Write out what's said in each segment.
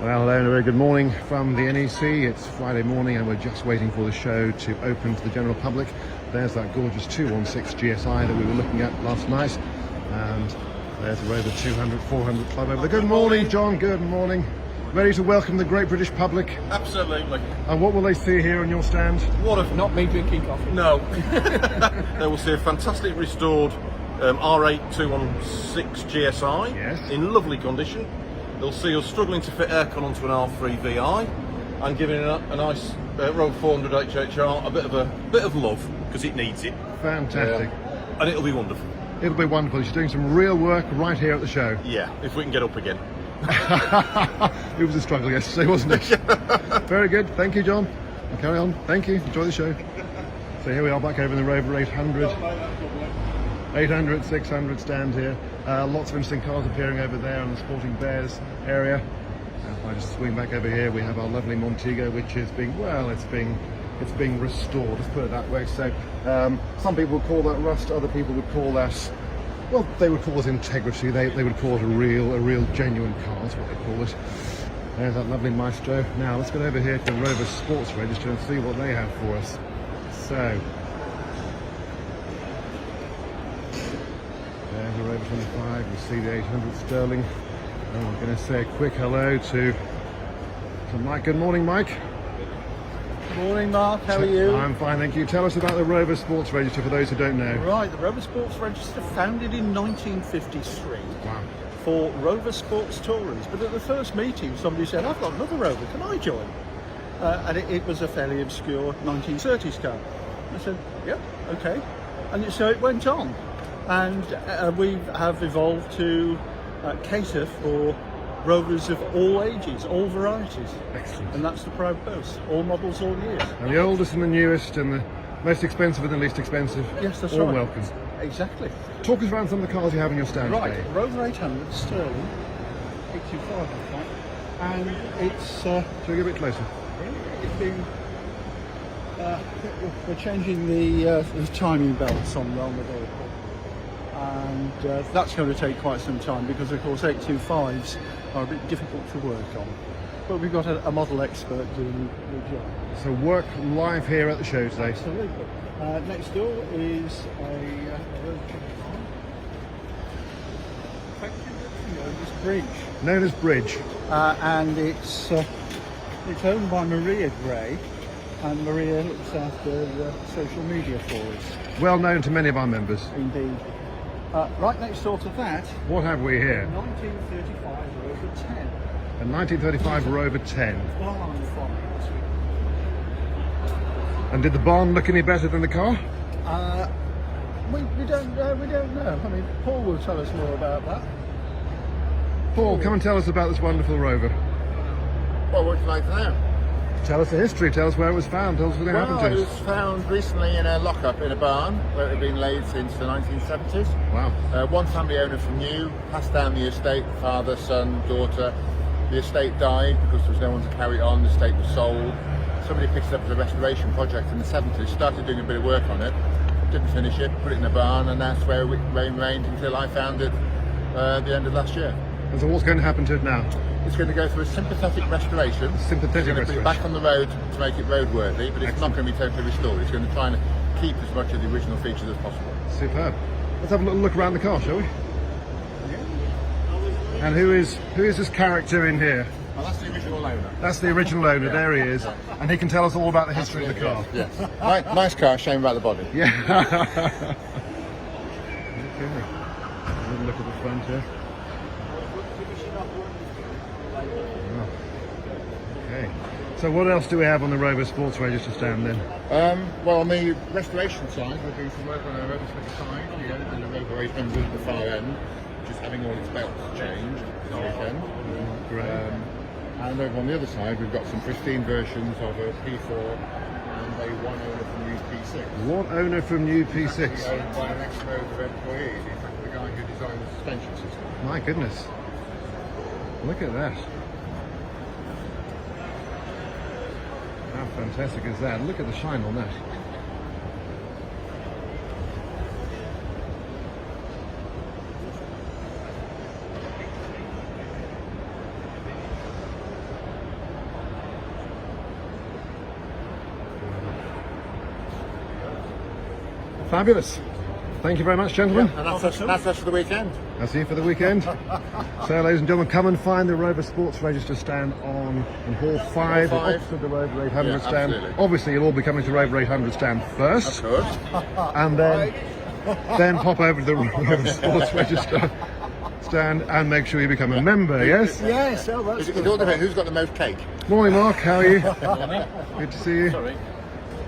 Well, hello and a very good morning from the NEC. It's Friday morning and we're just waiting for the show to open to the general public. There's that gorgeous 216 GSI that we were looking at last night. And there's the Rover 200, 400 Club over there. Good morning, John. Good morning. Ready to welcome the great British public? Absolutely. And what will they see here on your stand? What if Not me drinking coffee. no? They will see a fantastic restored R8 216 GSI. Yes. In lovely condition. They'll see us struggling to fit aircon onto an R3 VI and giving it a nice Rover 400 HHR a bit of love because it needs it. Fantastic. And it'll be wonderful. It'll be wonderful. She's doing some real work right here at the show. Yeah, if we can get up again. It was a struggle yesterday, wasn't it? Very good. Thank you, John. I'll carry on. Thank you. Enjoy the show. So here we are back over in the Rover 800. 800, 600 stand here. Lots of interesting cars appearing over there on the Sporting Bears area. If I just swing back over here, we have our lovely Montego, which is being, well, it's being restored, let's put it that way. So some people would call that rust, other people would call that, well, they would call it integrity. They would call it a real genuine car, that's what they call it. There's that lovely Maestro. Now let's get over here to the Rover Sports Register and see what they have for us. So there's the Rover 25, we see the 800 Sterling. And we're going to say a quick hello to Mike. Good morning, Mike. Morning, Mark. How are you? I'm fine, thank you. Tell us about the Rover Sports Register for those who don't know. Right, the Rover Sports Register, founded in 1953 Wow. for Rover Sports Tourings. But at the first meeting, somebody said, "I've got another Rover, can I join?" And it was a fairly obscure 1930s car. I said, "Yeah, okay." And so it went on. And we have evolved to cater for Rovers of all ages, all varieties. Excellent. And that's the proud boast. All models, all years. And the oldest and the newest and the most expensive and the least expensive. Yes, that's all right. welcome. Exactly. Talk us around some of the cars you have in your stand Right, today. Rover 800 Sterling, 825 I think, and it's Shall we get a bit closer? been, we're changing the timing belts on the vehicle, and that's going to take quite some time because of course 825s are a bit difficult to work on, but we've got a model expert doing the job. So work live here at the show today. Absolutely. Next door is a bridge, Known as Bridge. and it's owned by Maria Gray, and Maria looks after the social media for us. Well known to many of our members. Indeed. Right next door to that, What have we here? 1935 Rover 10. A 1935 Rover 10. Barn from it. And did the barn look any better than the car? We don't know. I mean, Paul will tell us more about that. Paul, come and tell us about this wonderful Rover. Well, what would you like to know? Tell us the history, tell us where it was found, tell us what happened Well, to it it. was found recently in a lockup in a barn where it had been laid since the 1970s. Wow. One family owner from New passed down the estate, father, son, daughter. The estate died because there was no one to carry it on, the estate was sold. Somebody picked it up as a restoration project in the 70s, started doing a bit of work on it, didn't finish it, put it in a barn, and that's where it remained until I found it the end of last year. And so what's going to happen to it now? It's going to go through a sympathetic restoration. Sympathetic We're going to put it back on the road to make it roadworthy, but it's not going to be totally restored. It's going to try and keep as much of the original features as possible. Superb. Let's have a little look around the car, shall we? And who is this character in here? Well, that's the original owner. That's the original owner, there he is. And he can tell us all about the history of the car. Yes. Nice car, shame about the body. Yeah. Okay. A little look at the front here. Oh. Okay. So what else do we have on the Rover Sports Register stand then? Well, on the restoration side, we're doing some work on a Rover 25 here and a Rover 800 at the far end, which is having all its belts changed this weekend. Great. And over on the other side, we've got some pristine versions of a P4 and a one owner from new P6. What owner from new Actually P6? owned by an ex-Rover employee, in fact the guy who designed the suspension system. My goodness. Look at that. How fantastic is that? Look at the shine on that. Fabulous. Thank you very much, gentlemen. And that's us for the weekend. I'll see you for the weekend. So, ladies and gentlemen, come and find the Rover Sports Register stand in Hall 5, opposite the Rover 800 Yeah, stand. absolutely. Obviously, you'll all be coming to Rover 800 stand first, Good. and then pop over to the Rover Sports Register stand and make sure you become a member, yes? Yes, oh, that's It all depends who's got the most cake. Morning, Mark. How are you? Morning. Good to see you. Sorry.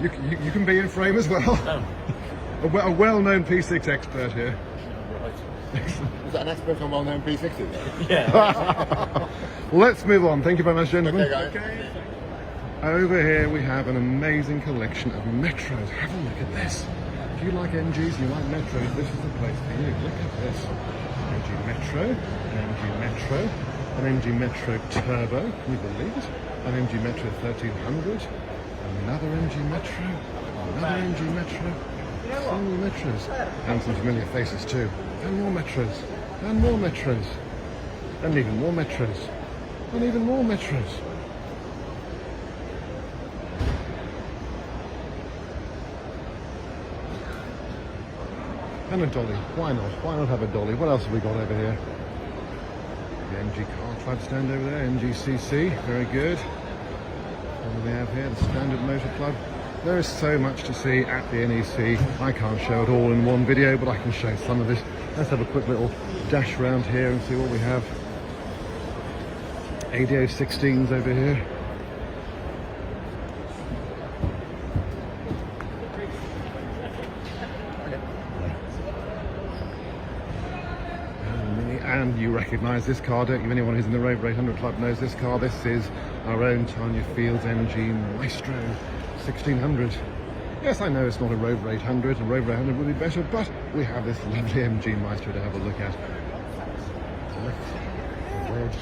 You can be in frame as well. A well-known P6 expert here. Is that an expert on well-known P60s? Yeah. Let's move on. Thank you very much, gentlemen. Okay, guys. Over here we have an amazing collection of Metros. Have a look at this. If you like MGs and you like Metros, this is the place for you. Look at this. MG Metro, an MG Metro, an MG Metro Turbo, can you believe it? An MG Metro 1300, another MG Metro, another MG Metro, so many Metros, and some familiar faces too. And more Metros, and more Metros, and even more Metros, and even more Metros. And a dolly. Why not? Why not have a dolly? What else have we got over here? The MG Car Club stand over there. MGCC. Very good. What do we have here? The Standard Motor Club. There is so much to see at the NEC. I can't show it all in one video, but I can show some of it. Let's have a quick little dash around here and see what we have. ADO 16s over here. And you recognise this car, don't you? Anyone who's in the Rover 800 Club knows this car. This is our own Tanya Fields MG Maestro 1600. Yes, I know it's not a Rover 800, and Rover 800 would be better, but we have this lovely MG Maestro to have a look at. Red.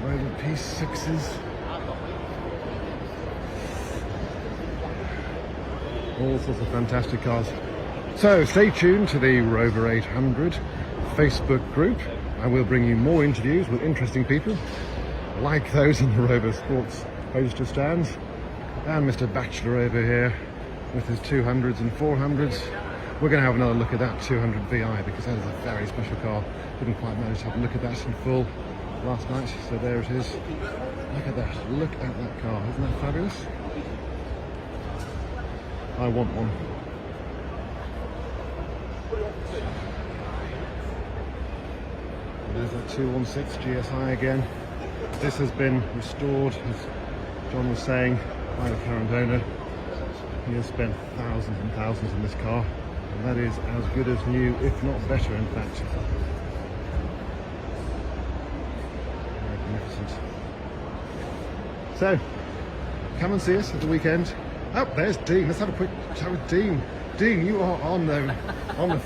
Rover P6s. All sorts of fantastic cars. So stay tuned to the Rover 800 Facebook group. I will bring you more interviews with interesting people like those in the Rover Sports Register stands, and Mr. Batchelor over here with his 200s and 400s. We're going to have another look at that 200 VI because that is a very special car. Didn't quite manage to have a look at that in full last night, so there it is. Look at that. Look at that car. Isn't that fabulous? I want one. There's a 216 GSI again. This has been restored, as John was saying, by the current owner. He has spent thousands and thousands in this car, and that is as good as new, if not better, in fact. Magnificent. So, come and see us at the weekend. Oh, there's Dean. Let's have a quick chat with Dean. Dean, you are on the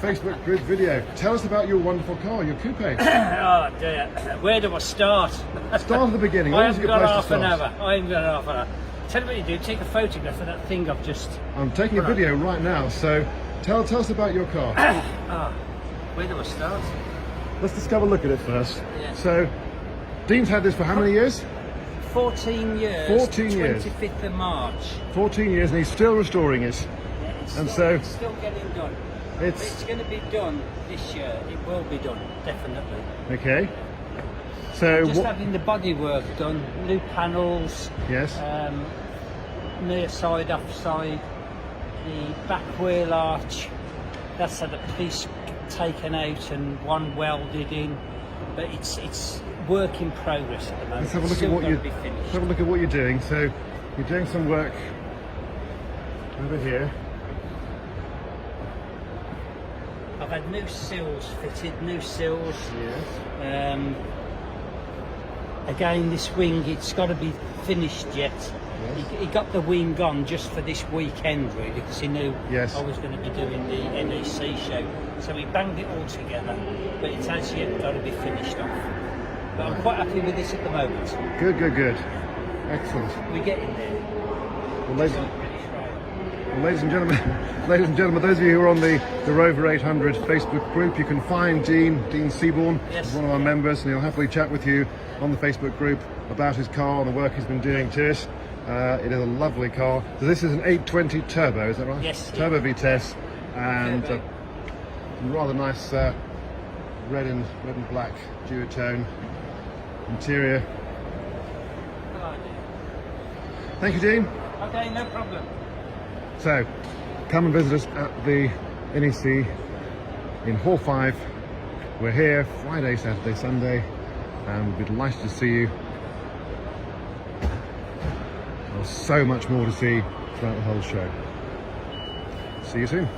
Facebook group video. Tell us about your wonderful car, your coupe. Oh dear, where do I start? Start at the beginning. I Always a haven't good got place to half an start. hour. I haven't got half an hour. Tell me what you do, take a photograph of that thing I've just... I'm taking a video right now, so tell us about your car. Where do I start? Let's just have a look at it first. Yeah. So, Dean's had this for how many years? 14 years. 14 years. 25th of March. 14 years, and he's still restoring it. Yeah, it's And still, so- it's still getting done. It's It's going to be done this year. It will be done, definitely. okay. So Just what? having the bodywork done, new panels, Yes. near side, offside, the back wheel arch, that's had a piece taken out and one welded in, but it's work in progress at the moment. Let's have a look Still at what gotta you. be Let's finished. have a look at what you're doing. So, you're doing some work over here. I've had new sills fitted, new sills. Yes. Again, this wing, it's got to be finished yet. Yes. He got the wing on just for this weekend, really, because he knew Yes. I was going to be doing the NEC show. So he banged it all together, but it's as yet got to be finished off. But I'm quite happy with this at the moment. Good, good, good. Excellent. We're getting there. Well, ladies, It's not finished, right? well, ladies and gentlemen, those of you who are on the Rover 800 Facebook group, you can find Dean Seaborn, Yes. one of our members, and he'll happily chat with you on the Facebook group about his car and the work he's been doing to it. It is a lovely car. So this is an 820 turbo, is that right? Yes. Turbo VTEC, and Turbo. rather nice red and black duotone interior. Hello, Thank you, Dean. okay, no problem. So, come and visit us at the NEC in Hall 5. We're here Friday, Saturday, Sunday, and we'd be delighted to see you. There's so much more to see throughout the whole show. See you soon.